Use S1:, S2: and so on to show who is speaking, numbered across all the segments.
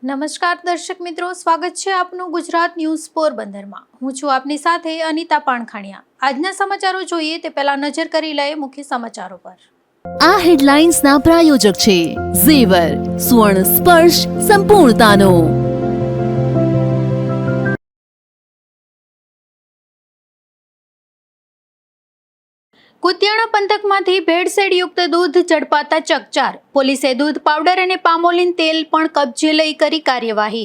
S1: નમસ્કાર દર્શક મિત્રો, સ્વાગત છે આપનું ગુજરાત ન્યૂઝ પોરબંદરમાં। હું છું આપની સાથે અનિતા પાણખાણિયા। આજના સમાચારો જોઈએ તે પહેલા નજર કરી લઈએ મુખ્ય સમાચારો પર।
S2: આ હેડલાઇન્સના પ્રાયોજક છે ઝેવર, સ્વર્ણ સ્પર્શ સંપૂર્ણતાનો।
S1: કુતિયાણા પંથકમાંથી ભેળસેળયુક્ત દૂધ ઝડપાતા ચકચાર। પોલીસે દૂધ પાવડર અને પામોલીન તેલ પણ કબજે લઈ કરી કાર્યવાહી।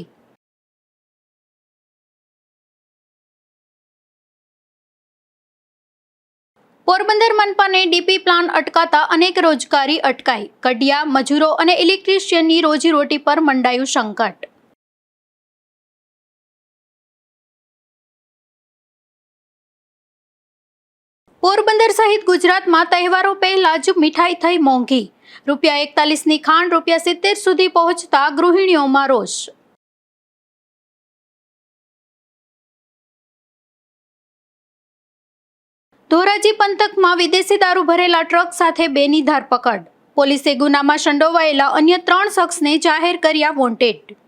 S1: પોરબંદર મનપાને ડીપી પ્લાન અટકાતા અનેક રોજગારી અટકાઈ। કડિયા, મજૂરો અને ઇલેક્ટ્રિશિયનની રોજીરોટી પર મંડાયું સંકટ। પોરબંદર સહિત ગુજરાતમાં તહેવારો પહેલા જ મીઠાઈ થઈ મોંઘી। ₹41ની ખાંડ ₹70 સુધી પહોંચતા ગૃહિણીઓમાં રોષ। ધોરાજી પંથકમાં વિદેશી દારૂ ભરેલા ટ્રક સાથે બેની ધરપકડ। પોલીસે ગુનામાં સંડોવાયેલા અન્ય 3 શખ્સને જાહેર કર્યા વોન્ટેડ।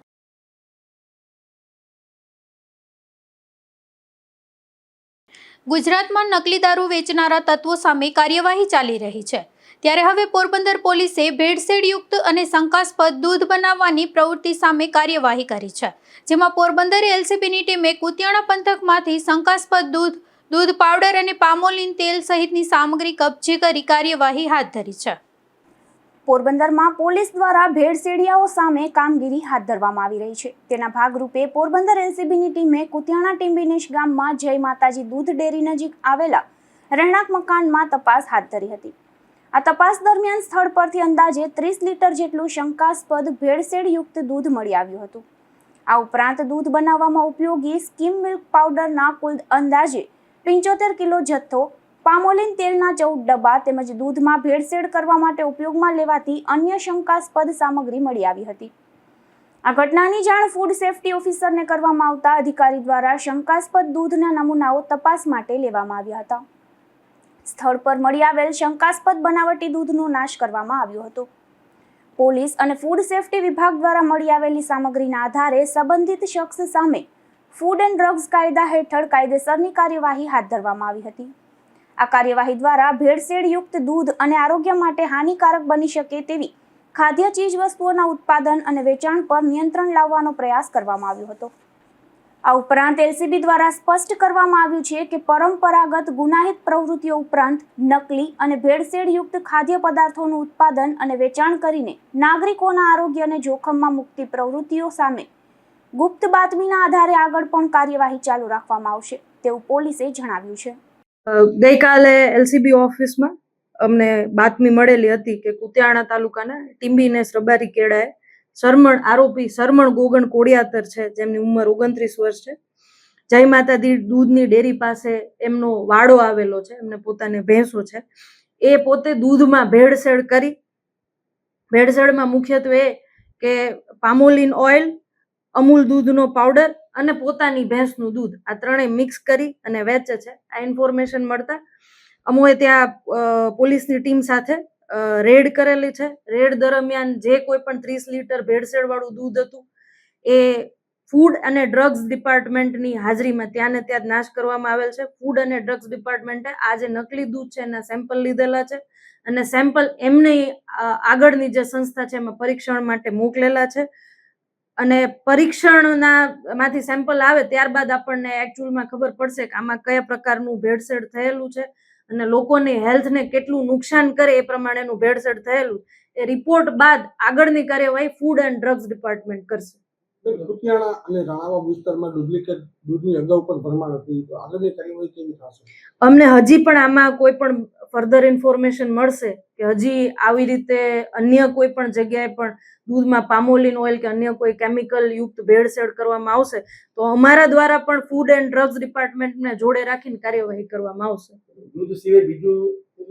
S1: ગુજરાતમાં નકલી દારૂ વેચનારા તત્વો સામે કાર્યવાહી ચાલી રહી છે, ત્યારે હવે પોરબંદર પોલીસે ભેળસેળયુક્ત અને શંકાસ્પદ દૂધ બનાવવાની પ્રવૃત્તિ સામે કાર્યવાહી કરી છે, જેમાં પોરબંદર એલસીબીની ટીમે કુતિયાણા પંથકમાંથી શંકાસ્પદ દૂધ પાવડર અને પામોલીન તેલ સહિતની સામગ્રી કબજે કરી કાર્યવાહી હાથ ધરી છે।
S3: પોરબંદરમાં પોલીસ દ્વારા ભેળસેળિયાઓ સામે કામગીરી હાથ ધરવામાં આવી રહી છે। તેના ભાગરૂપે પોરબંદર એલસીબીની ટીમે કુતિયાણા ટીંબીનેશ ગામમાં જય માતાજી દૂધ ડેરી નજીક આવેલા રહેણાંક મકાનમાં તપાસ હાથ ધરી હતી। આ તપાસ દરમિયાન સ્થળ પરથી અંદાજે 30 લીટર જેટલું શંકાસ્પદ ભેળસેળયુક્ત દૂધ મળી આવ્યું હતું। આ ઉપરાંત દૂધ બનાવવામાં ઉપયોગી સ્કીમ મિલ્ક પાવડરના કુલ અંદાજે 75 કિલો જથ્થો, પામોલીન તેલના 14 ડબ્બા તેમજ દૂધમાં ભેળસેળ કરવા માટે ઉપયોગમાં લેવાતી અન્ય શંકાસ્પદ સામગ્રી મળી આવી હતી। આ ઘટનાની જાણ ફૂડ સેફ્ટી ઓફિસરને કરવામાં આવતા અધિકારી દ્વારા શંકાસ્પદ દૂધના નમૂનાઓ તપાસ માટે લેવામાં આવ્યા હતા। સ્થળ પર મળી આવેલ શંકાસ્પદ બનાવટી દૂધનો નાશ કરવામાં આવ્યો હતો। પોલીસ અને ફૂડ સેફ્ટી વિભાગ દ્વારા મળી આવેલી સામગ્રીના આધારે સંબંધિત શખ્સ સામે ફૂડ એન્ડ ડ્રગ્સ કાયદા હેઠળ કાયદેસરની કાર્યવાહી હાથ ધરવામાં આવી હતી। આ કાર્યવાહી દ્વારા ભેળસેળયુક્ત દૂધ અને આરોગ્ય માટે હાનિકારક બની શકે તેવી ખાદ્ય ચીજ વસ્તુઓના ઉત્પાદન અને વેચાણ પર નિયંત્રણ લાવવાનો પ્રયાસ કરવામાં આવ્યો હતો। આ ઉપરાંત એલસીબી દ્વારા સ્પષ્ટ કરવામાં આવ્યું છે કે પરંપરાગત ગુનાહિત પ્રવૃત્તિઓ ઉપરાંત નકલી અને ભેળસેળયુક્ત ખાદ્ય પદાર્થોનું ઉત્પાદન અને વેચાણ કરીને નાગરિકોના આરોગ્યને જોખમમાં મૂકતી પ્રવૃત્તિઓ સામે ગુપ્ત બાતમીના આધારે આગળ પણ કાર્યવાહી ચાલુ રાખવામાં આવશે તેવું પોલીસે જણાવ્યું છે।
S4: ગઈકાલે એલસીબી ઓફિસમાં અમને બાતમી મળેલી હતી કે કુતિયાણા તાલુકાના ટીંબીનેશ રબારી કેળાએ આરોપી શરમણ ગોગન કોડિયાતર છે, જેમની ઉંમર 29 વર્ષ છે, જય માતાજી દૂધની ડેરી પાસે એમનો વાડો આવેલો છે, એમને પોતાને ભેંસો છે, એ પોતે દૂધમાં ભેળસેળ કરી, ભેળસેળમાં મુખ્યત્વે કે પામોલીન ઓઇલ, અમૂલ દૂધનો પાવડર અને પોતાની ભેંસનું દૂધ, આ ત્રણેય મિક્સ કરી અને વેચે છે। આ ઇન્ફોર્મેશન મળતા અમોએ ત્યાં પોલીસની ટીમ સાથે રેડ કરેલી છે। રેડ દરમિયાન જે કોઈ પણ 30 લીટર ભેળસેળ વાળું દૂધ હતું એ ફૂડ અને ડ્રગ્સ ડિપાર્ટમેન્ટની હાજરીમાં ત્યાં ને ત્યાં નાશ કરવામાં આવેલ છે। ફૂડ અને ડ્રગ્સ ડિપાર્ટમેન્ટે આ જે નકલી દૂધ છે એના સેમ્પલ લીધેલા છે અને સેમ્પલ એમની આગળની જે સંસ્થા છે એમાં પરીક્ષણ માટે મોકલેલા છે અને પરીક્ષણના માંથી સેમ્પલ આવે ત્યારબાદ આપણને એકચ્યુઅલમાં ખબર પડશે કે આમાં કયા પ્રકારનું ભેળસેળ થયેલું છે અને લોકોની હેલ્થને કેટલું નુકસાન કરે એ પ્રમાણેનું ભેળસેળ થયેલું। એ રિપોર્ટ બાદ આગળની કાર્યવાહી ફૂડ એન્ડ ડ્રગ્સ ડિપાર્ટમેન્ટ કરશે।
S5: કુતિયાણા અને રાણાવા વિસ્તારમાં ડુપ્લિકેટ દૂધની અગાઉ પણ ભરમાર હતી, તો આગળની કાર્યવાહી કેવી થશે?
S4: અમને હજી પણ આમાં કોઈ પણ ફર્ધર ઇન્ફોર્મેશન મળશે કે હજી આવી રીતે અન્ય કોઈ પણ જગ્યાએ પણ દૂધમાં પામોલીન ઓઇલ કે અન્ય કોઈ કેમિકલ યુક્ત ભેળસેળ કરવામાં આવશે તો અમારા દ્વારા પણ ફૂડ એન્ડ ડ્રગ્સ ડિપાર્ટમેન્ટને જોડે રાખીને કાર્યવાહી કરવામાં આવશે।
S5: દૂધ સિવાય બીજું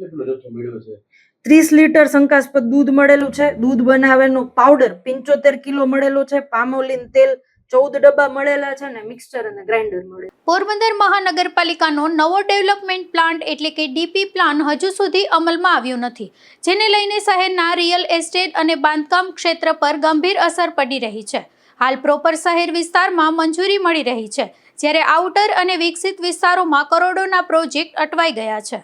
S5: કેટલો જથ્થો મળ્યો છે?
S4: 30 લીટર શંકાસ્પદ દૂધ મળેલું છે, દૂધ બનાવેનો પાવડર 75 કિલો મળેલો છે, પામોલીન તેલ 14 ડબ્બા મળેલા છે અને મિક્સચર અને ગ્રાઇન્ડર મળે।
S1: પોરબંદર મહાનગરપાલિકાનો નવો ડેવલપમેન્ટ પ્લાન્ટ એટલે કે ડીપી પ્લાન હજુ સુધી અમલમાં આવ્યો નથી, જેને લઈને શહેરના રિયલ એસ્ટેટ અને બાંધકામ ક્ષેત્ર પર ગંભીર અસર પડી રહી છે। હાલ પ્રોપર શહેર વિસ્તારમાં મંજૂરી મળી રહી છે, જ્યારે આઉટર અને વિકસિત વિસ્તારોમાં કરોડોના પ્રોજેક્ટ અટવાઈ ગયા છે.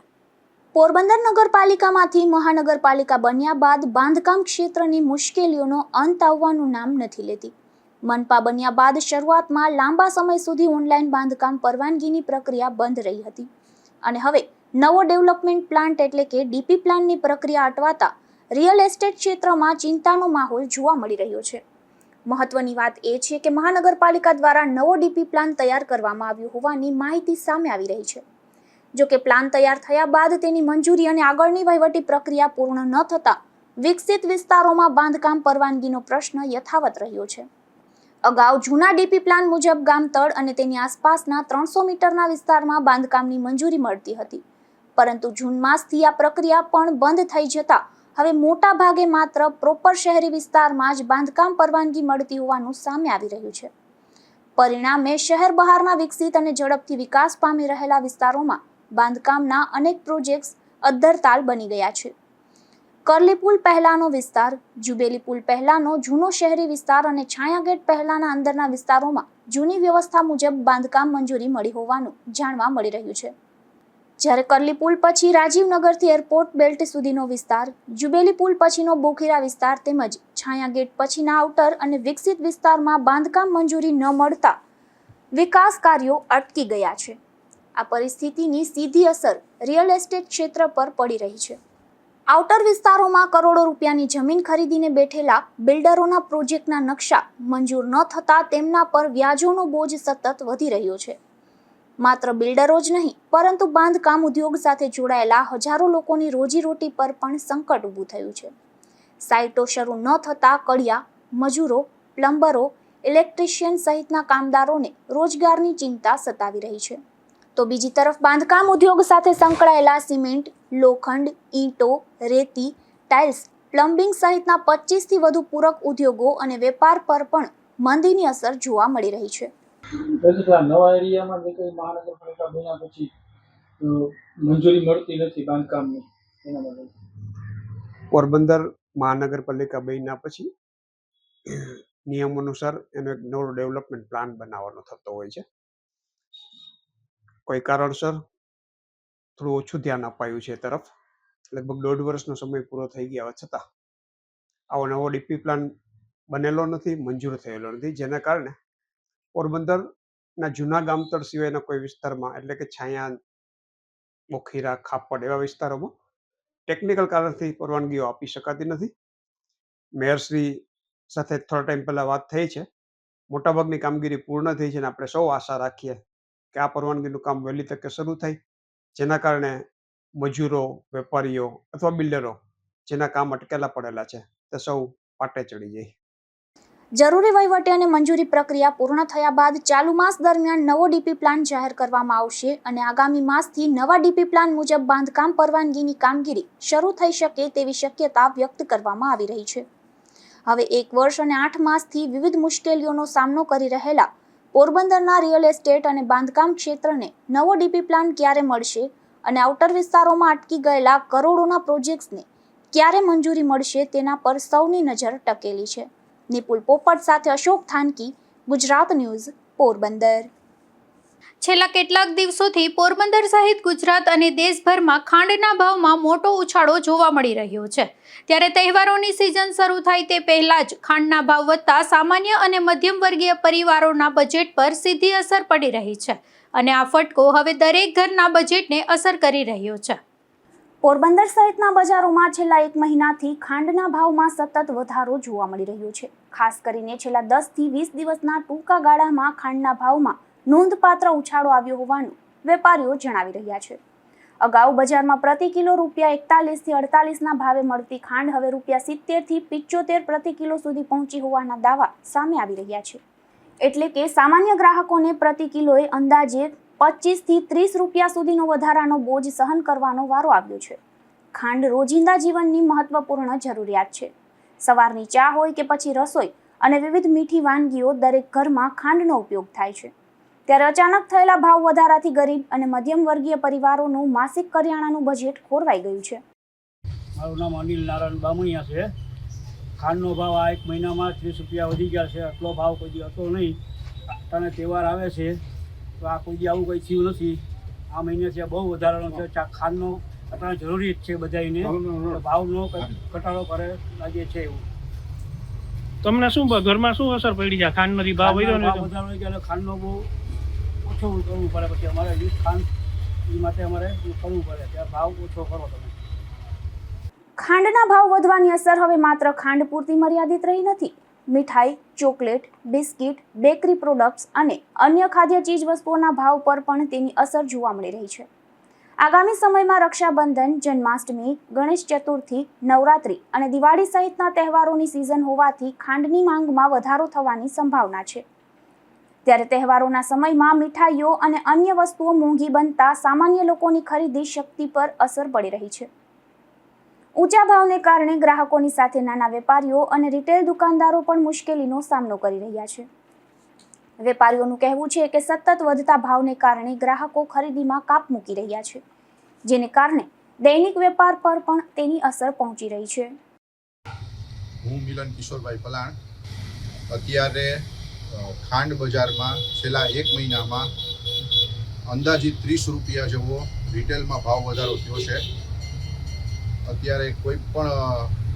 S3: પોરબંદર નગરપાલિકામાંથી મહાનગરપાલિકા બન્યા બાદ બાંધકામ ક્ષેત્રની મુશ્કેલીઓનો અંત આવવાનું નામ નથી લેતી. મનપા બન્યા બાદ શરૂઆતમાં લાંબા સમય સુધી ઓનલાઈન બાંધકામ પરવાનગીની પ્રક્રિયા બંધ રહી હતી અને હવે નવો ડેવલપમેન્ટ પ્લાન્ટ એટલે કે ડીપી પ્લાનની પ્રક્રિયા અટવાતા રિયલ એસ્ટેટ ક્ષેત્રમાં ચિંતાનો માહોલ જોવા મળી રહ્યો છે. મહત્વની વાત એ છે કે મહાનગરપાલિકા દ્વારા નવો ડીપી પ્લાન તૈયાર કરવામાં આવ્યો હોવાની માહિતી સામે આવી રહી છે. જો કે પ્લાન તૈયાર થયા બાદ તેની મંજૂરી અને આગળની વહીવટી પ્રક્રિયા પૂર્ણ ન થતા વિકસિત વિસ્તારોમાં બાંધકામ પરવાનગીનો પ્રશ્ન યથાવત રહ્યો છે. અગાઉ જૂના ડીપી પ્લાન મુજબ ગામતળ અને તેની આસપાસના 300 મીટરના વિસ્તારમાં બાંધકામની મંજૂરી મળતી હતી, પરંતુ જૂન માસથી આ પ્રક્રિયા પણ બંધ થઈ જતા હવે મોટા ભાગે માત્ર પ્રોપર શહેરી વિસ્તારમાં જ બાંધકામ પરવાનગી મળતી હોવાનું સામે આવી રહ્યું છે. પરિણામે શહેર બહારના વિકસિત અને ઝડપથી વિકાસ પામી રહેલા વિસ્તારોમાં બાંધકામના અનેક પ્રોજેક્ટ્સ અદ્ધરતાલ બની ગયા છે. કરલી પુલ પહેલાનો વિસ્તાર, જુબેલી પુલ પહેલાનો જૂનો શહેરી વિસ્તાર અને છાયા ગેટ પહેલાના અંદરના વિસ્તારોમાં જૂની વ્યવસ્થા મુજબ બાંધકામ મંજૂરી મળી હોવાનું જાણવા મળી રહ્યું છે. જ્યારે કરલી પુલ પછી રાજીવનગરથી એરપોર્ટ બેલ્ટ સુધીનો વિસ્તાર, જુબેલી પુલ પછીનો બોખીરા વિસ્તાર તેમજ છાયા ગેટ પછીના આઉટર અને વિકસિત વિસ્તારમાં બાંધકામ મંજૂરી ન મળતા વિકાસ કાર્યો અટકી ગયા છે. આ પરિસ્થિતિની સીધી અસર રિયલ એસ્ટેટ ક્ષેત્ર પર પડી રહી છે. આઉટર વિસ્તારોમાં કરોડો રૂપિયાની જમીન ખરીદીને બેઠેલા બિલ્ડરોના પ્રોજેક્ટના નકશા મંજૂર ન થતા તેમના પર વ્યાજોનો બોજ સતત વધી રહ્યો છે. માત્ર બિલ્ડરો જ નહીં, પરંતુ બાંધકામ ઉદ્યોગ સાથે જોડાયેલા હજારો લોકોની રોજીરોટી પર પણ સંકટ ઊભું થયું છે. સાઇટો શરૂ ન થતા કડિયા, મજૂરો, પ્લમ્બરો, ઇલેક્ટ્રિશિયન સહિતના કામદારોને રોજગારની ચિંતા સતાવી રહી છે. તો બીજી તરફ બાંધકામ ઉદ્યોગ સાથે સંકળાયેલા સિમેન્ટ, લોખંડ, ઈંટો, રેતી, ટાઇલ્સ, પ્લમ્બિંગ સહિતના 25થી વધુ પૂરક ઉદ્યોગો અને વેપાર પર પણ મંદીની અસર જોવા મળી રહી છે.
S6: નવા એરિયામાં જે કંઈ મહાનગરપાલિકા બન્યા પછી મંજૂરી મળતી નથી બાંધકામની, એના માટે
S7: પોરબંદર મહાનગરપાલિકા બન્યા પછી નિયમ અનુસાર એનો એક નવો ડેવલપમેન્ટ પ્લાન બનાવવાનો થતો હોય છે. કોઈ કારણસર થોડું ઓછું ધ્યાન અપાયું છે તરફ. લગભગ 1.5 વર્ષનો સમય પૂરો થઈ ગયા છતાં આવો નવો ડીપી પ્લાન બનેલો નથી, મંજૂર થયેલો નથી, જેના કારણે પોરબંદરના જૂના ગામતળ સિવાયના કોઈ વિસ્તારમાં એટલે કે છાયા, બોખીરા, ખાપડ એવા વિસ્તારોમાં ટેકનિકલ કારણથી પરવાનગીઓ આપી શકાતી નથી. મેયરશ્રી સાથે થોડા ટાઈમ પહેલા વાત થઈ છે. મોટાભાગની કામગીરી પૂર્ણ થઈ છે અને આપણે સૌ આશા રાખીએ કે આ પરવાનગીનું કામ વહેલી તકે શરૂ થાય, જેના કારણે મજૂરો, વેપારીઓ અથવા બિલ્ડરો જેના કામ અટકેલા પડેલા છે તે સૌ પાટે ચડી જાય.
S3: જરૂરી વહીવટી અને મંજૂરી પ્રક્રિયા પૂર્ણ થયા બાદ ચાલુ માસ દરમિયાન નવો ડીપી પ્લાન જાહેર કરવામાં આવશે અને આગામી માસથી નવા ડીપી પ્લાન મુજબ બાંધકામ પરવાનગીની કામગીરી શરૂ થઈ શકે તેવી શક્યતા વ્યક્ત કરવામાં આવી રહી છે. હવે 1 વર્ષ અને 8 માસથી વિવિધ મુશ્કેલીઓનો સામનો કરી રહેલા પોરબંદરના રિયલ એસ્ટેટ અને બાંધકામ ક્ષેત્રને નવો ડીપી પ્લાન ક્યારે મળશે અને આઉટર વિસ્તારોમાં અટકી ગયેલા કરોડોના પ્રોજેક્ટ્સને ક્યારે મંજૂરી મળશે તેના પર સૌની નજર ટકેલી છે. નિપુલ પોપટ સાથે અશોક થાનકી, ગુજરાત ન્યૂઝ, પોરબંદર.
S1: છેલ્લા કેટલાક દિવસોથી પોરબંદર સહિત ગુજરાત અને દેશભરમાં ખાંડના ભાવમાં મોટો ઉછાળો જોવા મળી રહ્યો છે. ત્યારે તહેવારોની સિઝન શરૂ થાય તે પહેલા જ ખાંડના ભાવ વધતા સામાન્ય અને મધ્યમ વર્ગીય પરિવારોના બજેટ પર સીધી અસર પડી રહી છે અને આ ફટકો હવે દરેક ઘરના બજેટને અસર કરી રહ્યો છે.
S3: પોરબંદર સહિતના બજારોમાં છેલ્લા 1 મહિનાથી ખાંડના ભાવમાં સતત વધારો જોવા મળી રહ્યો છે. ખાસ કરીને છેલ્લા 10 થી 20 દિવસના ટૂંકા ગાળામાં ખાંડના ભાવમાં નોંધપાત્ર ઉછાળો આવ્યો હોવાનું વેપારીઓ જણાવી રહ્યા છે. અગાઉ બજારમાં પ્રતિ કિલો ₹41 થી 48ના ભાવે મળતી ખાંડ હવે ₹70 થી 75 પ્રતિ કિલો સુધી પહોંચી હોવાના દાવા સામે આવી રહ્યા છે. એટલે કે સામાન્ય ગ્રાહકોને પ્રતિ કિલોએ અંદાજે 25 થી 30 રૂપિયા સુધીનો વધારાનો બોજ સહન કરવાનો વારો આવ્યો છે. ખાંડ રોજિંદા જીવનની મહત્વપૂર્ણ જરૂરિયાત છે. સવારની ચા હોય કે પછી રસોઈ અને વિવિધ મીઠી વાનગીઓ, દરેક ઘરમાં ખાંડનો ઉપયોગ થાય છે. ત્યારે અચાનક થયેલા ભાવ વધારાથી ગરીબ અને મધ્યમ વર્ગીય પરિવારોનું માસિક કરિયાણાનું બજેટ ખોરવાઈ ગયું છે.
S6: મારું નામ અનિલ નારાયણ બામણિયા છે.
S8: ખાંડનો ભાવ આ 1 મહિનામાં 30 રૂપિયા વધી ગયા છે. આટલો ભાવ કોઈ દી હતો નહીં. અને તહેવાર આવે છે તો આ કોઈ દી આવું કંઈ થયું નથી. આ મહિનાથી બહુ વધારાનો છે. ખાંડનો અત્યારે જરૂરી જ છે બધાને. ભાવનો ઘટાડો કરે લાગે છે એવું.
S6: તમને શું ઘરમાં શું અસર પડી છે ખાંડનો ભાવ વધ્યો ને?
S8: વધારો એટલે ખાંડનો બહુ ઓછો કરવું પડે. પછી અમારે યુઝ ખાંડ એ માટે અમારે કરવું પડે. ત્યાં ભાવ ઓછો કરો તમે.
S3: ખાંડના ભાવ વધવાની અસર હવે માત્ર ખાંડ પૂરતી મર્યાદિત રહી નથી. મીઠાઈ, ચોકલેટ, બિસ્કિટ, બેકરી પ્રોડક્ટ્સ અને અન્ય ખાદ્ય ચીજ વસ્તુઓના ભાવ પર પણ તેની અસર જોવા મળી રહી છે. આગામી સમયમાં રક્ષાબંધન, જન્માષ્ટમી, ગણેશ ચતુર્થી, નવરાત્રી અને દિવાળી સહિતના તહેવારોની સિઝન હોવાથી ખાંડની માંગમાં વધારો થવાની સંભાવના છે. ત્યારે તહેવારોના સમયમાં મીઠાઈઓ અને અન્ય વસ્તુઓ મોંઘી બનતા સામાન્ય લોકોની ખરીદી શક્તિ પર અસર પડી રહી છે. ઊંચા ભાવને કારણે ગ્રાહકોની સાથે નાના વેપારીઓ અને રિટેલ દુકાનદારો પણ મુશ્કેલીનો સામનો કરી રહ્યા છે. વેપારીઓનું કહેવું છે કે સતત વધતા ભાવને કારણે ગ્રાહકો ખરીદીમાં કાપ મૂકી રહ્યા છે, જેને કારણે દૈનિક વેપાર પર પણ તેની અસર પહોંચી રહી છે.
S9: હું મિલન કિશોરભાઈ પલાણ. અત્યારે ખાંડ બજારમાં છેલ્લા 1 મહિનામાં અંદાજિત 30 રૂપિયા જેવો રિટેલમાં ભાવ વધારો થયો છે. અત્યારે કોઈ પણ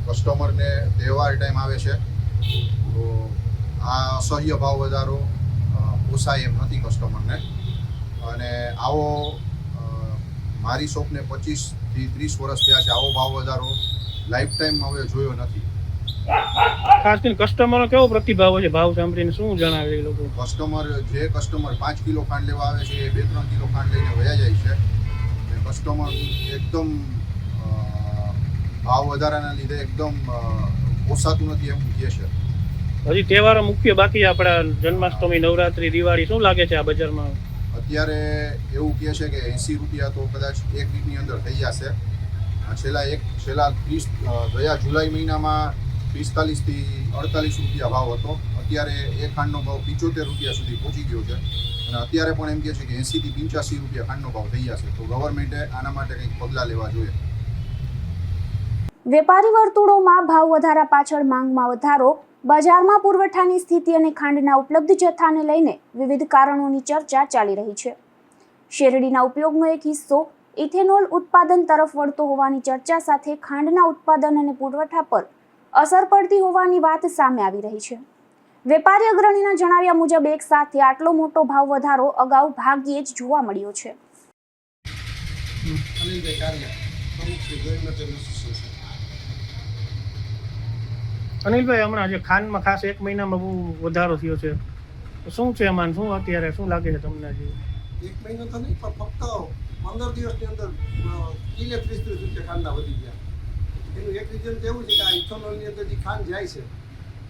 S9: કસ્ટમરને તહેવાર ટાઈમ આવે છે તો આ અસહ્ય ભાવ વધારો પોસાય એમ નથી કસ્ટમરને. અને આવો મારી શોપને 25 થી 30 વર્ષ થયા છે. આવો ભાવ વધારો લાઈફ ટાઈમ હવે જોયો નથી.
S6: ખાસ કરીને કસ્ટમરનો કેવો પ્રતિભાવ છે? ભાવ સાંભળીને શું જણાવે એ લોકો?
S9: કસ્ટમર 5 કિલો ખાંડ લેવા આવે છે એ 2-3 કિલો ખાંડ લઈને વયા જાય છે. કસ્ટમર એકદમ ભાવ વધારાના લીધે એકદમ પોસાતું નથી એમ કહે છે.
S6: હજી તહેવારો મુખ્ય બાકી આપણા જન્માષ્ટમી, નવરાત્રી, દિવાળી. શું લાગે છે આ બજારમાં?
S9: અત્યારે એવું કહે છે કે 80 રૂપિયા તો કદાચ એક વીકની અંદર થઈ જશે. છેલ્લા 30 ગયા જુલાઈ મહિનામાં 45 થી 48 રૂપિયા ભાવ હતો. અત્યારે એ ખાંડનો ભાવ 75 રૂપિયા સુધી પહોંચી ગયો છે. અને અત્યારે પણ એમ કહે છે કે 80 થી 85 રૂપિયા ખાંડનો ભાવ થઈ જશે. તો ગવર્મેન્ટે આના માટે કંઈક પગલાં લેવા જોઈએ.
S3: વેપારી વર્તુળોમાં ભાવ વધારા પાછળ માંગમાં વધારો, બજારમાં પુરવઠાની સ્થિતિ અને ખાંડના ઉપલબ્ધ જથ્થાને લઈને વિવિધ કારણોની ચર્ચા ચાલી રહી છે. શેરડીના ઉપયોગનો એક હિસ્સો ઇથેનોલ ઉત્પાદન તરફ વળતો હોવાની ચર્ચા સાથે ખાંડના ઉત્પાદન અને પુરવઠા પર અસર પડતી હોવાની વાત સામે આવી રહી છે. વેપારી અગ્રણીના જણાવ્યા મુજબ એક સાથે આટલો મોટો ભાવ વધારો અગાઉ ભાગ્યે જ જોવા મળ્યો છે.
S6: અનિલભાઈ, હમણાં જે ખાંડમાં ખાસ 1 મહિનામાં બહુ વધારો થયો છે, શું છે એમાં? શું અત્યારે શું લાગે છે તમને?
S5: 1 મહિનો તો નહીં, પણ ફક્ત 15 દિવસની અંદર કિલે 30 રૂપિયા ખાંડના વધી ગયા. એનું એક રીઝન તો એવું છે કે આ ઇથોનોલની અંદર જે ખાંડ જાય છે,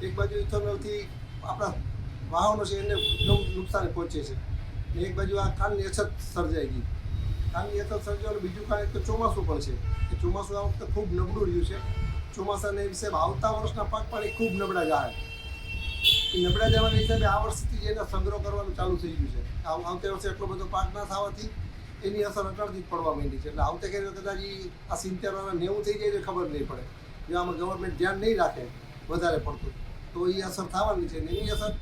S5: એક બાજુ ઇથોનોલથી આપણા વાહનો છે એને નુકસાન પહોંચે છે, ને એક બાજુ આ ખાંડની અછત સર્જાઈ ગઈ. ખાંડની અછત સર્જાવાનું બીજું કારણ તો ચોમાસું પણ છે. કે ચોમાસું આ વખતે ખૂબ નબળું રહ્યું છે. ચોમાસાને વિશે આવતા વર્ષના પાક પણ એ ખૂબ નબળા જાય. એ નબળા જવાના હિસાબે આ વર્ષથી એને સંગ્રહ કરવાનું ચાલુ થઈ ગયું છે. આવતા વર્ષે એટલો બધો પાક ના થવાથી એની અસર અટળથી જ પડવા માંડી છે. એટલે આવતે કરી કદાચ આ 70 વાળા 90 થઈ જાય તો ખબર નહીં પડે. જો આમાં ગવર્મેન્ટ ધ્યાન નહીં રાખે વધારે પડતું તો એ અસર થવાની છે. એની અસર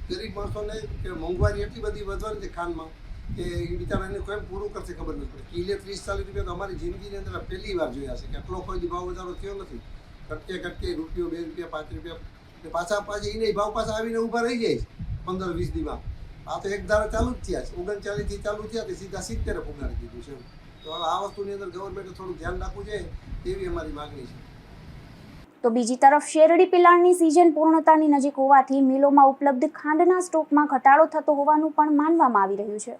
S5: ગરીબ માણસોને કે મોંઘવારી એટલી બધી વધવાની છે ખાંડમાં કે એ બિચારાને કોઈ પૂરું કરશે ખબર નથી પડે. કિલે 30-40 રૂપિયા તો અમારી જિંદગીની અંદર પહેલી વાર જોયા છે કે આટલો કોઈ ભાવ વધારો થયો નથી. કટકે ₹1, ₹2, ₹5 પાછી એને ભાવ પાછા આવીને ઊભા રહી જાય છે 15-20 દીમાં. આ તો એક ધારા ચાલુ જ થયા છે. 39 થી ચાલુ થયા તે સીધા 70 પુગાડી દીધું છે. તો હવે આ વસ્તુની અંદર ગવર્મેન્ટે થોડું ધ્યાન રાખવું જોઈએ તેવી અમારી માંગણી છે.
S3: તો બીજી તરફ શેરડી પિલાણની સિઝન પૂર્ણતાની નજીક હોવાથી મિલોમાં ઉપલબ્ધ ખાંડના સ્ટોકમાં ઘટાડો થતો હોવાનું પણ માનવામાં આવી રહ્યું છે.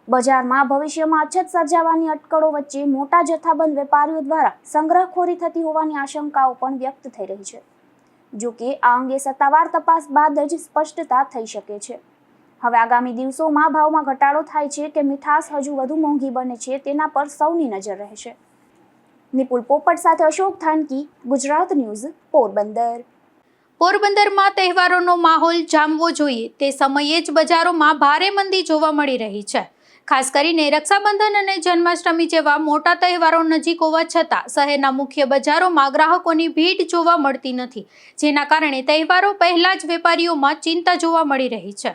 S3: બજારમાં ભવિષ્યમાં અછત સર્જાવાની અટકળો વચ્ચે મોટા જથ્થાબંધ વેપારીઓ દ્વારા સંગ્રહખોરી થતી હોવાની આશંકાઓ પણ વ્યક્ત થઈ રહી છે. જો કે આ અંગે સત્તાવાર તપાસ બાદ જ સ્પષ્ટતા થઈ શકે છે. હવે આગામી દિવસોમાં ભાવમાં ઘટાડો થાય છે કે મીઠાશ હજુ વધુ મોંઘી બને છે તેના પર સૌની નજર રહેશે. નિપુલ પોપટ સાથે અશોક થાનકી, ગુજરાત ન્યૂઝ, પોરબંદર.
S1: પોરબંદરમાં તહેવારોનો માહોલ જામવો જોઈએ તે સમયે જ બજારોમાં ભારે મંદી જોવા મળી રહી છે. ખાસ કરીને રક્ષાબંધન અને જન્માષ્ટમી જેવા મોટા તહેવારો નજીક હોવા છતાં શહેરના મુખ્ય બજારોમાં ગ્રાહકોની ભીડ જોવા મળતી નથી, જેના કારણે તહેવારો પહેલા જ વેપારીઓમાં ચિંતા જોવા મળી રહી છે.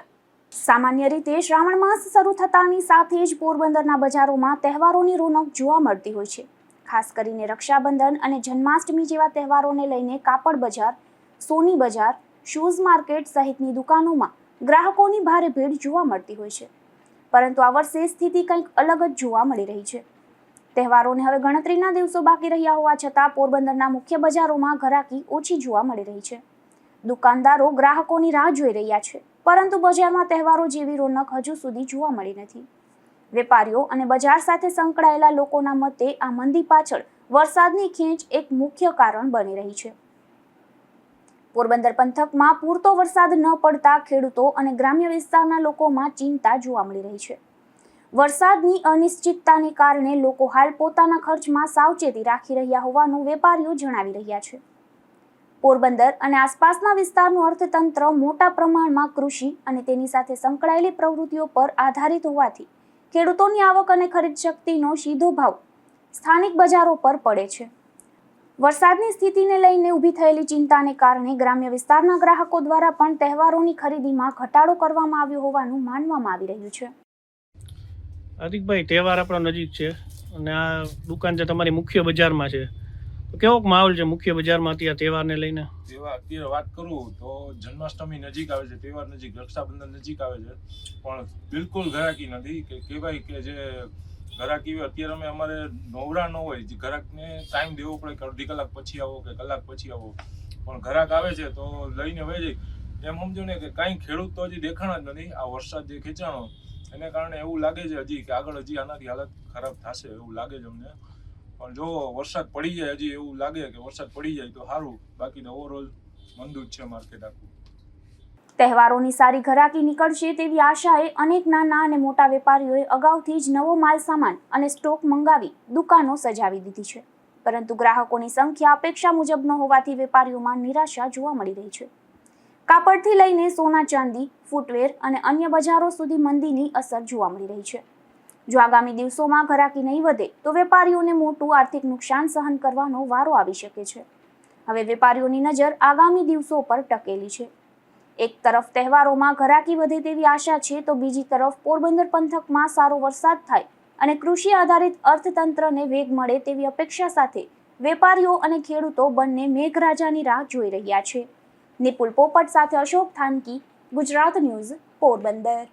S3: સામાન્ય રીતે શ્રાવણ માસ શરૂ થતાની સાથે જ પોરબંદરના બજારોમાં તહેવારોની રોનક જોવા મળતી હોય છે. ખાસ કરીને રક્ષાબંધન અને જન્માષ્ટમી જેવા તહેવારોને લઈને કાપડ બજાર, સોની બજાર, શૂઝ માર્કેટ સહિતની દુકાનોમાં ગ્રાહકોની ભારે ભીડ જોવા મળતી હોય છે. પરંતુ આ વર્ષે સ્થિતિ કંઈક અલગ જ જોવા મળી રહી છે. તહેવારોને હવે ગણતરીના દિવસો બાકી રહ્યા હોવા છતાં પોરબંદરના મુખ્ય બજારોમાં ઘરાકી ઓછી જોવા મળી રહી છે. દુકાનદારો ગ્રાહકોની રાહ જોઈ રહ્યા છે, પરંતુ બજારમાં તહેવારો જેવી રોનક હજુ સુધી જોવા મળી નથી. વેપારીઓ અને બજાર સાથે સંકળાયેલા લોકોના મતે આ મંદી પાછળ વરસાદની ખેંચ એક મુખ્ય કારણ બની રહી છે. પોરબંદર પંથકમાં પૂરતો વરસાદ ન પડતા ખેડૂતો અને ગ્રામ્ય વિસ્તારના લોકોમાં ચિંતા જોવા મળી રહી છે. વરસાદની અનિશ્ચિતતાને કારણે લોકો હાલ પોતાના ખર્ચમાં સાવચેતી રાખી રહ્યા હોવાનું વેપારીઓ જણાવી રહ્યા છે. પોરબંદર અને આસપાસના વિસ્તારનું અર્થતંત્ર મોટા પ્રમાણમાં કૃષિ અને તેની સાથે સંકળાયેલી પ્રવૃત્તિઓ પર આધારિત હોવાથી ખેડૂતોની આવક અને ખરીદ શક્તિનો સીધો ભાવ સ્થાનિક બજારો પર પડે છે. વરસાદની સ્થિતિને લઈને ઊભી થયેલી ચિંતાને કારણે ગ્રામ્ય વિસ્તારના ગ્રાહકો દ્વારા પણ તહેવારોની ખરીદીમાં ઘટાડો કરવામાં આવ્યો હોવાનું માનવામાં આવી રહ્યું છે.
S10: હાર્દિકભાઈ, તહેવાર આપણો નજીક છે અને આ દુકાન જે તમારી મુખ્ય બજારમાં છે, તો કેવો માહોલ છે મુખ્ય બજારમાં અત્યારે તહેવારને લઈને?
S11: અત્યારે વાત કરું તો જન્માષ્ટમી નજીક આવે છે, તહેવાર નજીક, રક્ષાબંધન નજીક આવે છે, પણ બિલકુલ ઘરાકી નથી. કે કહેવાય કે જે ઘરાકી અત્યારે અમારે નવરા ન હોય, જે ઘરાકને ટાઈમ દેવો પડે કે અડધી કલાક પછી આવો કે કલાક પછી આવો, પણ ઘરાક આવે છે તો લઈને વહી જાય. એમ સમજો ને કે કાંઈ ખેડૂત તો હજી દેખાણા જ નથી. આ વરસાદ જે ખેંચાણો એને કારણે એવું લાગે છે હજી કે આગળ હજી આનાથી હાલત ખરાબ થશે એવું લાગે છે અમને. પણ જો વરસાદ પડી જાય, હજી એવું લાગે કે વરસાદ પડી જાય તો સારું, બાકી તો ઓવરઓલ મંદુ જ છે માર્કેટ આખું.
S3: તહેવારોની સારી ઘરાકી નીકળશે તેવી આશાએ અનેક નાના અને મોટા વેપારીઓએ અગાઉથી જ નવો માલ સામાન અને સ્ટોક મંગાવી દુકાનો સજાવી દીધી છે. પરંતુ ગ્રાહકોની સંખ્યા અપેક્ષા મુજબ ન હોવાથી વેપારીઓમાં નિરાશા જોવા મળી રહી છે. કાપડથી લઈને સોના ચાંદી, ફૂટવેર અને અન્ય બજારો સુધી મંદીની અસર જોવા મળી રહી છે. જો આગામી દિવસોમાં ઘરાકી નહીં વધે તો વેપારીઓને મોટું આર્થિક નુકસાન સહન કરવાનો વારો આવી શકે છે. હવે વેપારીઓની નજર આગામી દિવસો પર ટકેલી છે. એક તરફ તહેવારોમાં ઘરાકી વધે તેવી આશા છે, તો બીજી તરફ પોરબંદર પંથકમાં સારો વરસાદ થાય અને કૃષિ આધારિત અર્થતંત્રને વેગ મળે તેવી અપેક્ષા સાથે વેપારીઓ અને ખેડૂતો બંને મેઘરાજાની રાહ જોઈ રહ્યા છે. નિપુલ પોપટ સાથે અશોક થાનકી, ગુજરાત ન્યૂઝ, પોરબંદર.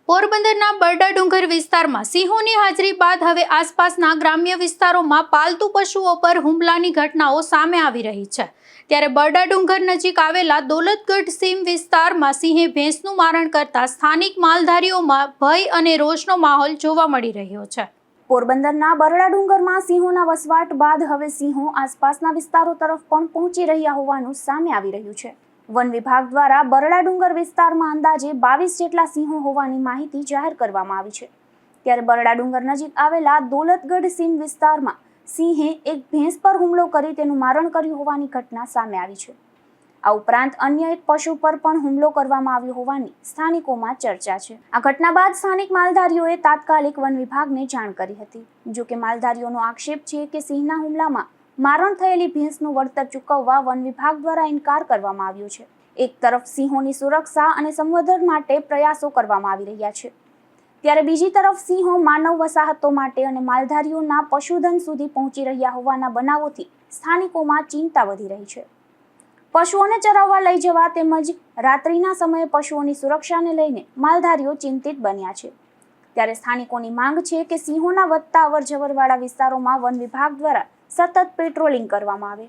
S1: પોરબંદરના બરડા ડુંગર વિસ્તારમાં સિંહોની હાજરી બાદ હવે આસપાસના ગ્રામ્ય વિસ્તારોમાં પાલતુ પશુઓ પર હુમલાની ઘટનાઓ સામે આવી રહી છે. ત્યારે બરડા ડુંગર નજીક આવેલા દોલતગઢ સીમ વિસ્તારમાં સિંહે ભેંસનું મારણ કરતા સ્થાનિક માલધારીઓમાં ભય અને રોષનો માહોલ જોવા મળી રહ્યો છે.
S3: પોરબંદરના બરડા ડુંગરમાં સિંહોના વસવાટ બાદ હવે સિંહો આસપાસના વિસ્તારો તરફ પણ પહોંચી રહ્યા હોવાનું સામે આવી રહ્યું છે. વન વિભાગ દ્વારા બરડા ડુંગર વિસ્તારમાં અંદાજે 22 જેટલા સિંહો હોવાની માહિતી જાહેર કરવામાં આવી છે. ત્યારે બરડા ડુંગર નજીક આવેલા દોલતગઢ સીમ વિસ્તારમાં સિંહે એક ભેંસ પર હુમલો કરી તેનું મારણ કર્યું હોવાની ઘટના સામે આવી છે. આ ઉપરાંત અન્ય એક પશુ પર પણ હુમલો કરવામાં આવ્યો હોવાની સ્થાનિકોમાં ચર્ચા છે. આ ઘટના બાદ સ્થાનિક માલધારીઓએ તાત્કાલિક વન વિભાગને જાણ કરી હતી. જો કે માલધારીઓનો આક્ષેપ છે કે સિંહના હુમલામાં મારણ થયેલી ભેંસનું વળતર ચૂકવવા વન વિભાગ દ્વારા ઇનકાર કરવામાં આવ્યો છે. એક તરફ સિંહોની સુરક્ષા અને સંવર્ધન માટે પ્રયાસો કરવામાં આવી રહ્યા છે, ત્યારે બીજી તરફ સિંહો માનવ વસાહતો માટે અને માલધારીઓના પશુધન સુધી પહોંચી રહ્યા હોવાના બનાવોથી સ્થાનિકોમાં ચિંતા વધી રહી છે. પશુઓને ચરાવવા લઈ જવા તેમજ રાત્રિના સમયે પશુઓની સુરક્ષાને લઈને માલધારીઓ ચિંતિત બન્યા છે. ત્યારે સ્થાનિકોની માંગ છે કે સિંહોના વધતા અવરજવરવાળા વિસ્તારોમાં વન વિભાગ દ્વારા સતત પેટ્રોલિંગ કરવામાં આવે,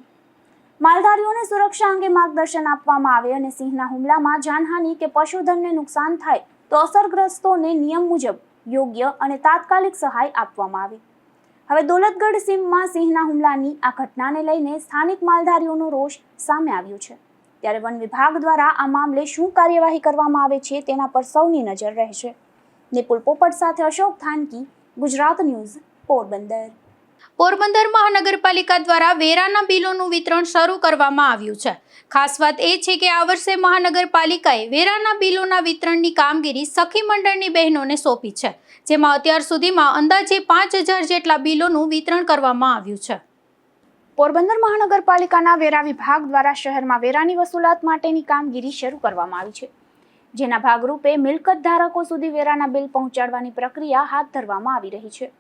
S3: માલધારીઓને સુરક્ષા અંગે માર્ગદર્શન આપવામાં આવે અને સિંહના હુમલામાં જાનહાનિ કે પશુધનને નુકસાન થાય તો અસરગ્રસ્તોને નિયમ મુજબ યોગ્ય અને તાત્કાલિક સહાય આપવામાં આવે. હવે દોલતગઢ સીમમાં સિંહના હુમલાની આ ઘટનાને લઈને સ્થાનિક માલધારીઓનો રોષ સામે આવ્યો છે. ત્યારે વન વિભાગ દ્વારા આ મામલે શું કાર્યવાહી કરવામાં આવે છે તેના પર સૌની નજર રહેશે. નિપુલ પોપટ સાથે અશોક થાનકી, ગુજરાત ન્યૂઝ, પોરબંદર.
S1: પોરબંદર મહાનગરપાલિકા દ્વારા વેરાના બિલોનું વિતરણ શરૂ કરવામાં આવ્યું છે. ખાસ વાત એ છે કે આ વર્ષે મહાનગરપાલિકાએ વેરાના બિલોના વિતરણની કામગીરી સખી મંડળની બહેનોને સોંપી છે, જેમાં અત્યાર સુધીમાં અંદાજે 5000 જેટલા બિલોનું વિતરણ કરવામાં આવ્યું છે.
S3: પોરબંદર મહાનગરપાલિકાના વેરા વિભાગ દ્વારા શહેરમાં વેરાની વસૂલાત માટેની કામગીરી શરૂ કરવામાં આવી છે, જેના ભાગરૂપે મિલકત ધારકો સુધી વેરાના બિલ પહોંચાડવાની પ્રક્રિયા હાથ ધરવામાં આવી રહી છે.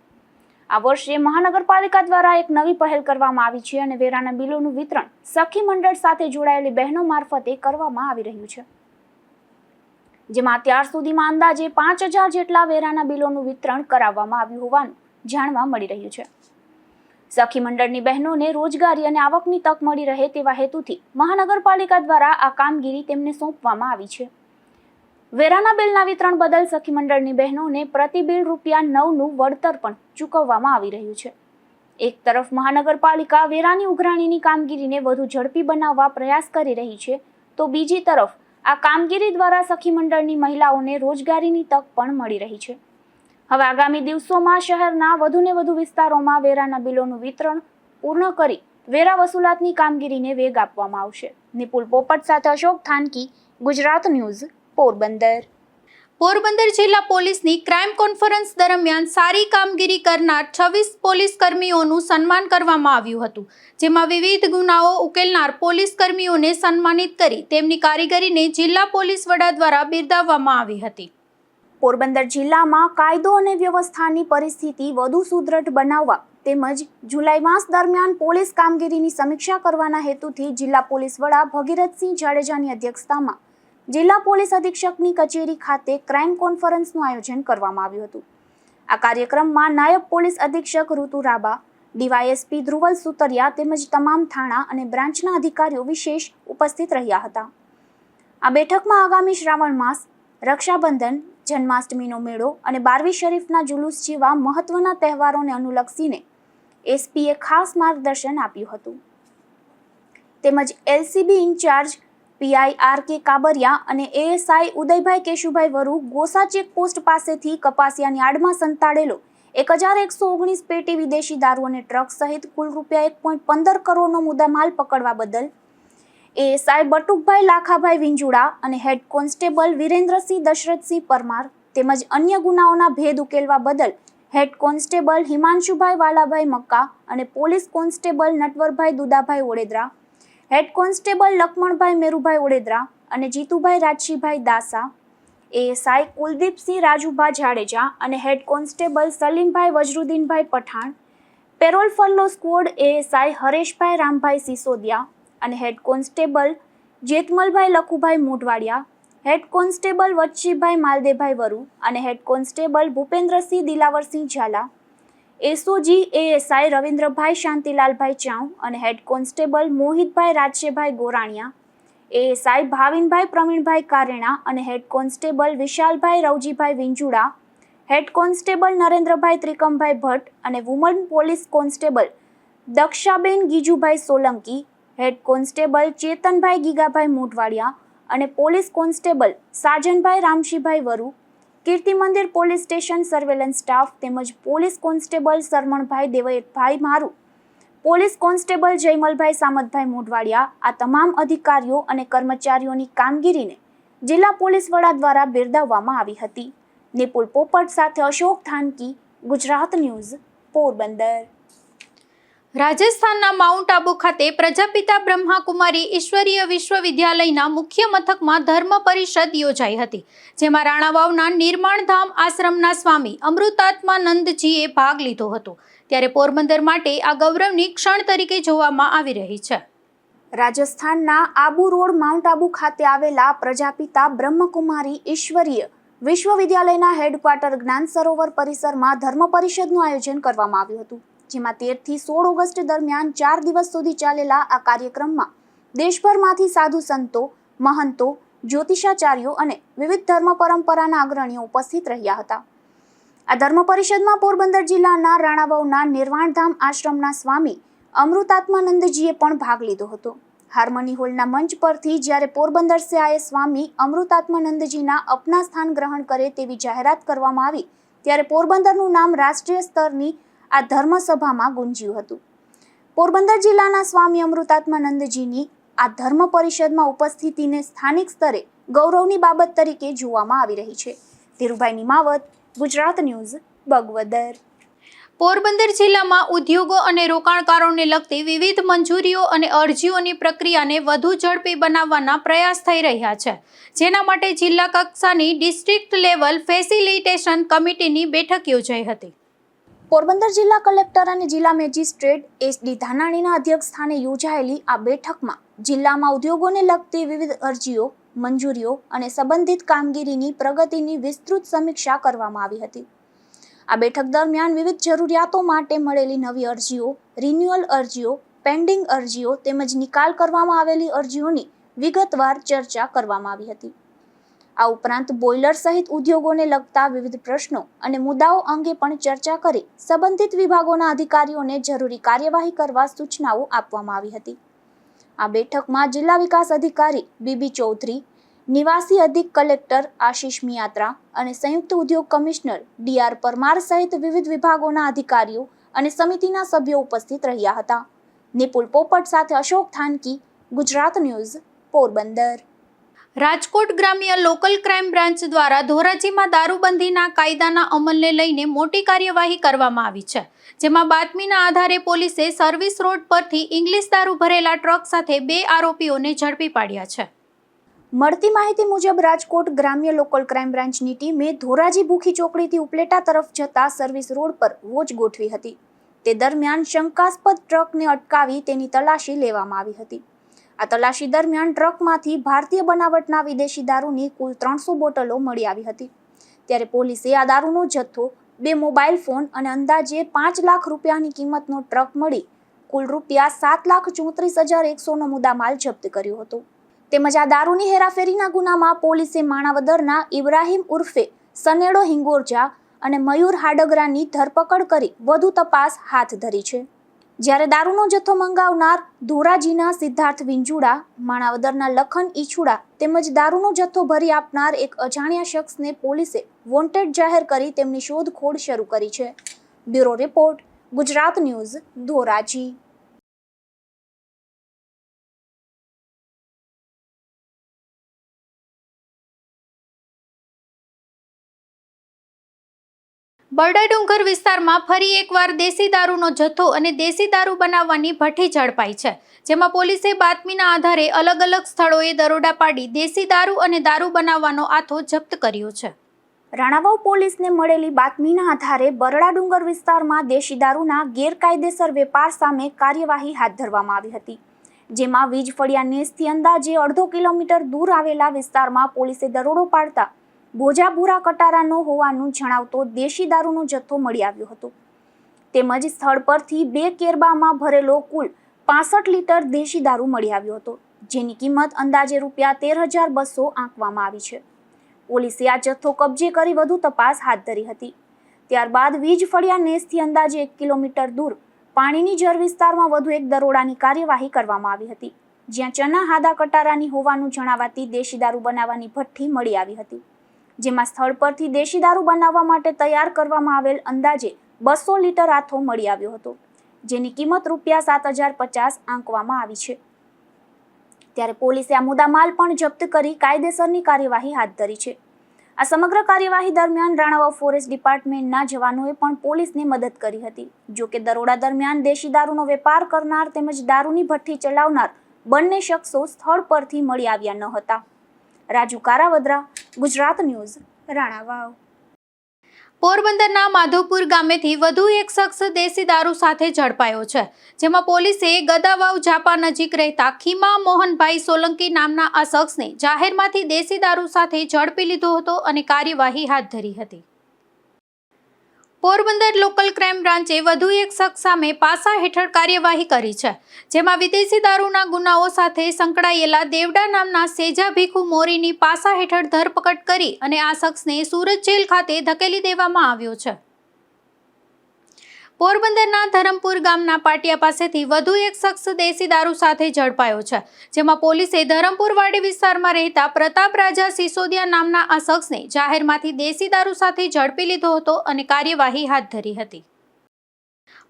S3: આ વર્ષે મહાનગરપાલિકા દ્વારા એક નવી પહેલ કરવામાં આવી છે અને વેરાના બિલોનું વિતરણ સખી મંડળ સાથે જોડાયેલી બહેનો મારફતે કરવામાં આવી રહ્યું છે, જેમાં અત્યાર સુધીમાં અંદાજે 5000 જેટલા વેરાના બિલોનું વિતરણ કરાવવામાં આવ્યું હોવાનું જાણવા મળી રહ્યું છે. સખી મંડળની બહેનોને રોજગારી અને આવકની તક મળી રહે તેવા હેતુથી મહાનગરપાલિકા દ્વારા આ કામગીરી તેમને સોંપવામાં આવી છે. વેરાના બિલના વિતરણ બદલ સખી મંડળની બહેનોને પ્રતિ બિલ ₹9નું વળતર પણ ચૂકવવામાં આવી રહ્યું છે. એક તરફ મહાનગરપાલિકા વેરાની ઉઘરાણીની કામગીરીને વધુ ઝડપી બનાવવા પ્રયાસ કરી રહી છે, તો બીજી તરફ આ કામગીરી દ્વારા સખી મંડળની મહિલાઓને રોજગારીની તક પણ મળી રહી છે. હવે આગામી દિવસોમાં શહેરના વધુને વધુ વિસ્તારોમાં વેરાના બિલોનું વિતરણ પૂર્ણ કરી વેરા વસૂલાતની કામગીરીને વેગ આપવામાં આવશે. નિપુલ પોપટ સાથે અશોક થાનકી, ગુજરાત ન્યૂઝ, પોરબંદર.
S1: પોરબંદર જિલ્લા પોલીસની ક્રાઇમ કોન્ફરન્સ દરમિયાન સારી કામગીરી કરનાર 26 પોલીસ કર્મીઓનું સન્માન કરવામાં આવ્યું હતું, જેમાં વિવિધ ગુનાઓ ઉકેલનાર પોલીસ કર્મીઓને સન્માનિત કરી તેમની કારીગરીને જિલ્લા પોલીસ વડા દ્વારા બિરદાવવામાં આવી હતી.
S3: પોરબંદર જિલ્લામાં કાયદો અને વ્યવસ્થાની પરિસ્થિતિ વધુ સુદૃઢ બનાવવા તેમજ જુલાઈ માસ દરમિયાન પોલીસ કામગીરીની સમીક્ષા કરવાના હેતુથી જિલ્લા પોલીસ વડા ભગીરથસિંહ જાડેજાની અધ્યક્ષતામાં જિલ્લા પોલીસ અધિક્ષકની કચેરી ખાતે ક્રાઇમ કોન્ફરન્સનું આયોજન કરવામાં આવ્યું હતું. આ કાર્યક્રમમાં નાયબ પોલીસ અધિક્ષક ઋતુ રાબા, ડીવાયએસપી ધ્રુવલ સુતરિયા તેમજ તમામ થાણા અને બ્રાન્ચના અધિકારીઓ વિશેષ ઉપસ્થિત રહ્યા હતા. આ બેઠકમાં આગામી શ્રાવણ માસ, રક્ષાબંધન, જન્માષ્ટમીનો મેળો અને બારવી શરીફના જુલુસ જેવા મહત્વના તહેવારોને અનુલક્ષીને એસપીએ ખાસ માર્ગદર્શન આપ્યું હતું. તેમજ LCB in charge PI R K. Kabaria અને એએસઆઈ ઉદયભાઈ કેશુભાઈ વરુ ગોસા ચેકપોસ્ટ પાસેથી કપાસિયાની આડમાં સંતાડેલો 1119 પેટી વિદેશી દારૂ અને ટ્રક સહિત કુલ ₹1.15 કરોડનો મુદ્દામાલ પકડવા બદલ એએસઆઈ બટુકભાઈ લાખાભાઈ વિંજુડા અને હેડ કોન્સ્ટેબલ વિરેન્દ્રસિંહ દશરથસિંહ પરમાર તેમજ અન્ય ગુનાઓના ભેદ ઉકેલવા બદલ હેડ કોન્સ્ટેબલ હિમાંશુભાઈ વાલાભાઈ મક્કા અને police constable Natvarbhai Dudabhai Odedara, head constable Laxmanbhai Merubhai Odedara અને જીતુભાઈ રાજશીભાઈ દાસા, એએસઆઈ કુલદીપસિંહ રાજુભા જાડેજા અને head constable Salimbhai Vajruddinbhai Pathan, parole furlough squad ASI Hareshbhai Rambhai Sisodiya અને head constable Jetmalbhai Lakhubhai Modhwadiya, head constable Vachchhibhai Maldebhai Varu અને head constable Bhupendrasinh Dilavarsinh Zala, SOG ASI Ravindrabhai Shantilalbhai Chau અને head constable Mohitbhai Rajshebhai Goraniya, ASI Bhavinbhai Pravinbhai Karena અને head constable Vishalbhai Ravjibhai Vinjuda, head constable Narendrabhai Trikambhai Bhatt અને woman police constable Dakshaben Gijubhai Solanki, head constable Chetanbhai Gigabhai Modhwadiya અને police constable Sajanbhai Ramshibhai Varu, Kirti Mandir police station surveillance staff તેમજ police constable Sarmanbhai Devayatbhai Maru, police constable Jaymalbhai Samatbhai Modhwadiya આ તમામ અધિકારીઓ અને કર્મચારીઓની કામગીરીને જિલ્લા પોલીસ વડા દ્વારા બિરદાવવામાં આવી હતી. નિપુલ પોપટ સાથે અશોક થાનકી, ગુજરાત ન્યૂઝ, પોરબંદર.
S1: રાજસ્થાનના માઉન્ટ આબુ ખાતે પ્રજાપિતા બ્રહ્માકુમારી ઈશ્વરીય વિશ્વવિદ્યાલયના મુખ્ય મથકમાં ધર્મ પરિષદ યોજાઈ હતી, જેમાં રાણાવાવના નિર્માણધામ આશ્રમના સ્વામી અમૃતાત્માનંદજીએ ભાગ લીધો હતો. ત્યારે પોરબંદર માટે આ ગૌરવની ક્ષણ તરીકે જોવામાં આવી રહી છે.
S3: રાજસ્થાનના આબુ રોડ માઉન્ટ આબુ ખાતે આવેલા પ્રજાપિતા બ્રહ્મકુમારી ઈશ્વરીય વિશ્વવિદ્યાલયના હેડક્વાર્ટર જ્ઞાન સરોવર પરિસરમાં ધર્મ પરિષદનું આયોજન કરવામાં આવ્યું હતું, જેમાં 13 થી 16 ઓગસ્ટ દરમિયાન 4 દિવસ સુધી ચાલેલા આ કાર્યક્રમમાં દેશભરમાંથી સાધુ સંતો, મહંતો, જ્યોતિષાચાર્યો અને વિવિધ ધર્મ પરંપરાના અગ્રણીઓ ઉપસ્થિત રહ્યા હતા. આ ધર્મ પરિષદમાં પોરબંદર જિલ્લાના રાણાવાવના નિર્વાણધામ આશ્રમના સ્વામી અમૃતાત્માનંદજીએ પણ ભાગ લીધો હતો. હાર્મની હોલના મંચ પરથી જ્યારે પોરબંદર સે આયે સ્વામી અમૃતાત્માનંદજીના અપના સ્થાન ગ્રહણ કરે તેવી જાહેરાત કરવામાં આવી, ત્યારે પોરબંદરનું નામ રાષ્ટ્રીય સ્તરની આ ધર્મસભામાં ગુંજ્યું હતું. પોરબંદર જિલ્લાના સ્વામી અમૃતાત્માનંદજીની આ ધર્મ પરિષદમાં ઉપસ્થિતિને સ્થાનિક સ્તરે ગૌરવની બાબત તરીકે જોવામાં આવી રહી છે. ધીરુભાઈ નિમાવત, ગુજરાત ન્યૂઝ, બગવદર.
S1: પોરબંદર જિલ્લામાં ઉદ્યોગો અને રોકાણકારોને લગતી વિવિધ મંજૂરીઓ અને અરજીઓની પ્રક્રિયાને વધુ ઝડપી બનાવવાના પ્રયાસ થઈ રહ્યા છે, જેના માટે જિલ્લા કક્ષાની ડિસ્ટ્રિક્ટ લેવલ ફેસિલિટેશન કમિટીની બેઠક યોજાઈ હતી.
S3: પોરબંદર જિલ્લા કલેક્ટર અને જિલ્લા મેજિસ્ટ્રેટ SD ધાનાણીના અધ્યક્ષસ્થાને યોજાયેલી આ બેઠકમાં જિલ્લામાં ઉદ્યોગોને લગતી વિવિધ અરજીઓ, મંજૂરીઓ અને સંબંધિત કામગીરીની પ્રગતિની વિસ્તૃત સમીક્ષા કરવામાં આવી હતી. આ બેઠક દરમિયાન વિવિધ જરૂરિયાતો માટે મળેલી નવી અરજીઓ, રિન્યુઅલ અરજીઓ, પેન્ડિંગ અરજીઓ તેમજ નિકાલ કરવામાં આવેલી અરજીઓની વિગતવાર ચર્ચા કરવામાં આવી હતી. આ ઉપરાંત બોઇલર સહિત ઉદ્યોગોને લગતા વિવિધ પ્રશ્નો અને મુદ્દાઓ અંગે પણ ચર્ચા કરી સંબંધિત વિભાગોના અધિકારીઓને જરૂરી કાર્યવાહી કરવા સૂચનાઓ આપવામાં આવી હતી. આ બેઠકમાં જિલ્લા વિકાસ અધિકારી BB ચૌધરી, નિવાસી અધિક કલેક્ટર આશિષ મિયાત્રા અને સંયુક્ત ઉદ્યોગ કમિશનર DR પરમાર સહિત વિવિધ વિભાગોના અધિકારીઓ અને સમિતિના સભ્યો ઉપસ્થિત રહ્યા હતા. નિપુલ પોપટ સાથે અશોક થાનકી, ગુજરાત ન્યૂઝ, પોરબંદર.
S1: રાજકોટ ગ્રામ્ય લોકલ ક્રાઇમ બ્રાન્ચ દ્વારા ધોરાજીમાં દારૂબંધીના કાયદાના અમલને લઈને મોટી કાર્યવાહી કરવામાં આવી છે, જેમાં બાતમીના આધારે પોલીસે સર્વિસ રોડ પરથી ઇંગ્લિશ દારૂ ભરેલા ટ્રક સાથે 2 આરોપીઓને ઝડપી પાડ્યા છે.
S3: મળતી માહિતી મુજબ રાજકોટ ગ્રામ્ય લોકલ ક્રાઇમ બ્રાન્ચની ટીમે ધોરાજી ભૂખી ચોકડીથી ઉપલેટા તરફ જતા સર્વિસ રોડ પર વોચ ગોઠવી હતી. તે દરમિયાન શંકાસ્પદ ટ્રકને અટકાવી તેની તલાશી લેવામાં આવી હતી. આ તલાશી દરમિયાન ટ્રકમાંથી ભારતીય બનાવટના વિદેશી દારૂની કુલ 300 બોટલો મળી આવી હતી. ત્યારે પોલીસે આ દારૂનો જથ્થો, 2 મોબાઈલ ફોન અને અંદાજે 5 લાખ રૂપિયાની કિંમતનો ટ્રક મળી કુલ રૂપિયા 7,34,100નો મુદ્દામાલ જપ્ત કર્યો હતો. તેમજ આ દારૂની હેરાફેરીના ગુનામાં પોલીસે માણાવદરના ઇબ્રાહિમ ઉર્ફે સનેડો હિંગોરજા અને મયુર હાડગરાની ધરપકડ કરી વધુ તપાસ હાથ ધરી છે. જ્યારે દારૂનો જથ્થો મંગાવનાર ધોરાજીના સિદ્ધાર્થ વિંજુડા, માણાવદરના લખન ઈછુડા તેમજ દારૂનો જથ્થો ભરી આપનાર એક અજાણ્યા શખ્સને પોલીસે વોન્ટેડ જાહેર કરી તેમની શોધખોળ શરૂ કરી છે. Bureau report, Gujarat news, Dhoraji.
S1: Barda ડુંગર વિસ્તારમાં ફરી એકવાર દેશી દારૂનો જથ્થો અને દેશી દારૂ બનાવવાની ભઠ્ઠી ઝડપાઈ છે, જેમાં પોલીસે બાતમીના આધારે અલગ અલગ સ્થળોએ દરોડા પાડી દેશી દારૂ અને દારૂ બનાવવાનો આથો જપ્ત કર્યો છે.
S3: રાણાવાવ પોલીસને મળેલી બાતમીના આધારે બરડા ડુંગર વિસ્તારમાં દેશી દારૂના ગેરકાયદેસર વેપાર સામે કાર્યવાહી હાથ ધરવામાં આવી હતી. જેમાં વીજ ફળિયા નેસથી અંદાજે 1.5 કિલોમીટર દૂર આવેલા વિસ્તારમાં પોલીસે દરોડો પાડતા ભોજાભૂરા કટારાનો હોવાનું જણાવતો દેશી દારૂનો જથ્થો મળી આવ્યો હતો. તેમજ સ્થળ પરથી 2 કેરબામાં ભરેલો કુલ 65 લીટર દેશી દારૂ મળી આવ્યો હતો, જેની કિંમત અંદાજે રૂપિયા 13,200 આંકવામાં આવી છે. પોલીસે આ જથ્થો કબજે કરી વધુ તપાસ હાથ ધરી હતી. ત્યારબાદ વીજ ફળિયા નેસથી અંદાજે 1 કિલોમીટર દૂર પાણીની ઝર વિસ્તારમાં વધુ એક દરોડાની કાર્યવાહી કરવામાં આવી હતી, જ્યાં ચના હાદા કટારાની હોવાનું જણાવાતી દેશી દારૂ બનાવવાની ભઠ્ઠી મળી આવી હતી. જેમાં સ્થળ પરથી દેશી દારૂ બનાવવા માટે તૈયાર કરવામાં આવેલ અંદાજે 200 લીટર આથો મળી આવ્યો હતો, જેની કિંમત રૂપિયા 7,050 આંકવામાં આવી છે. ત્યારે પોલીસે આ મુદ્દામાલ પણ જપ્ત કરી કાયદેસરની કાર્યવાહી હાથ ધરી છે. આ સમગ્ર કાર્યવાહી દરમિયાન રાણાવાવ ફોરેસ્ટ ડિપાર્ટમેન્ટના જવાનોએ પણ પોલીસને મદદ કરી હતી. જો કે દરોડા દરમિયાન દેશી દારૂનો વેપાર કરનાર તેમજ દારૂની ભઠ્ઠી ચલાવનાર બંને શખ્સો સ્થળ પરથી મળી આવ્યા ન હતા. રાજુ કારાવદરા, ગુજરાત ન્યૂઝ, રાણાવાવ.
S1: પોરબંદરના માધવપુર ગામેથી વધુ એક શખ્સ દેશી દારૂ સાથે ઝડપાયો છે, જેમાં પોલીસે ગદાવાવ ઝાપા નજીક રહેતા ખીમા મોહનભાઈ સોલંકી નામના આ શખ્સને જાહેરમાંથી દેશી દારૂ સાથે ઝડપી લીધો હતો અને કાર્યવાહી હાથ ધરી હતી. પોરબંદર લોકલ ક્રાઇમ બ્રાન્ચે વધુ એક શખ્સ સામે પાસા હેઠળ કાર્યવાહી કરી છે, જેમાં વિદેશી દારૂના ગુનાઓ સાથે સંકળાયેલા દેવડા નામના સેજા ભીખુ મોરીની પાસા હેઠળ ધરપકડ કરી અને આ શખ્સને સુરત જેલ ખાતે ધકેલી દેવામાં આવ્યો છે. પોરબંદરના ધરમપુર ગામના પાટિયા પાસેથી વધુ એક શખ્સ દેશી દારૂ સાથે ઝડપાયો છે, જેમાં પોલીસે ધરમપુરવાડી વિસ્તારમાં રહેતા પ્રતાપ રાજા સિસોદિયા નામના આ શખ્સને જાહેરમાંથી દેશી દારૂ સાથે ઝડપી લીધો હતો અને કાર્યવાહી હાથ ધરી હતી.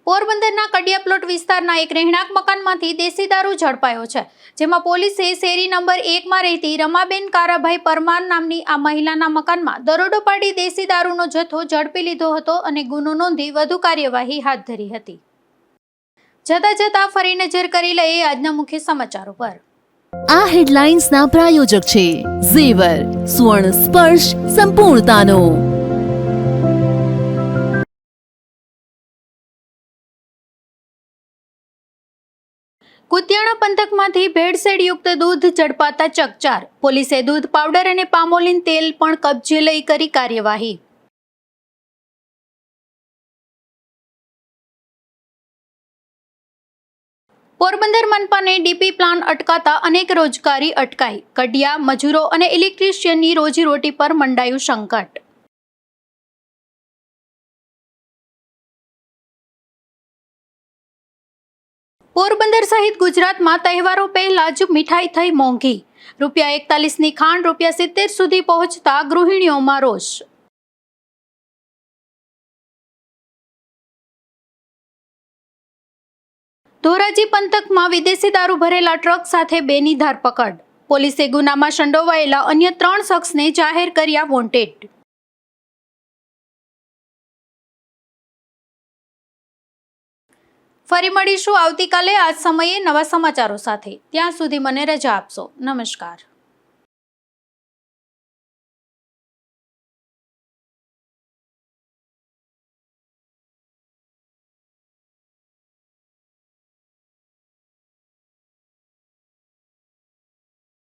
S1: પોરબંદરના કડિયા પ્લોટ વિસ્તારના એક રહેણાંક મકાનમાંથી દેશી દારૂ ઝડપાયો છે, જેમાં પોલીસે શેરી નંબર 1માં રહેતી રમાબેન કારાભાઈ પરમાર નામની આ મહિલાના મકાનમાં દરોડો પાડી દેશી દારૂનો જથ્થો ઝડપી લીધો હતો અને ગુનો નોંધી વધુ કાર્યવાહી હાથ ધરી હતી. જતા ફરી નજર કરી લઈએ આજના મુખ્ય સમાચારો પર.
S2: આ હેડલાઇન્સના પ્રાયોજક છે ઝેવર, સુવર્ણ સ્પર્શ સંપૂર્ણતાનો.
S1: કુતિયાણા પંથકમાંથી ભેળસેળ યુક્ત દૂધ ઝડપાતા ચકચાર. પોલીસે દૂધ પાવડર અને પામોલીન તેલ પણ કબજે લઈ કરી કાર્યવાહી. પોરબંદર મનપાને ડીપી પ્લાન અટકાતા અનેક રોજગારી અટકાઈ. કડિયા મજૂરો અને ઇલેક્ટ્રિશિયનની રોજીરોટી પર મંડાયું સંકટ. પોરબંદર સહિત ગુજરાતમાં તહેવારો પહેલા જ મીઠાઈ થઈ મોંઘી. ₹41ની ખાંડ ₹70 સુધી પહોંચતા ગૃહિણીઓમાં રોષ. ધોરાજી પંથકમાં વિદેશી દારૂ ભરેલા ટ્રક સાથે બેની ધરપકડ. પોલીસે ગુનામાં સંડોવાયેલા અન્ય 3 શખ્સને જાહેર કર્યા વોન્ટેડ. ફરી મળીશું આવતીકાલે આ જ સમયે નવા સમાચારો સાથે. ત્યાં સુધી મને રજા આપશો. નમસ્કાર.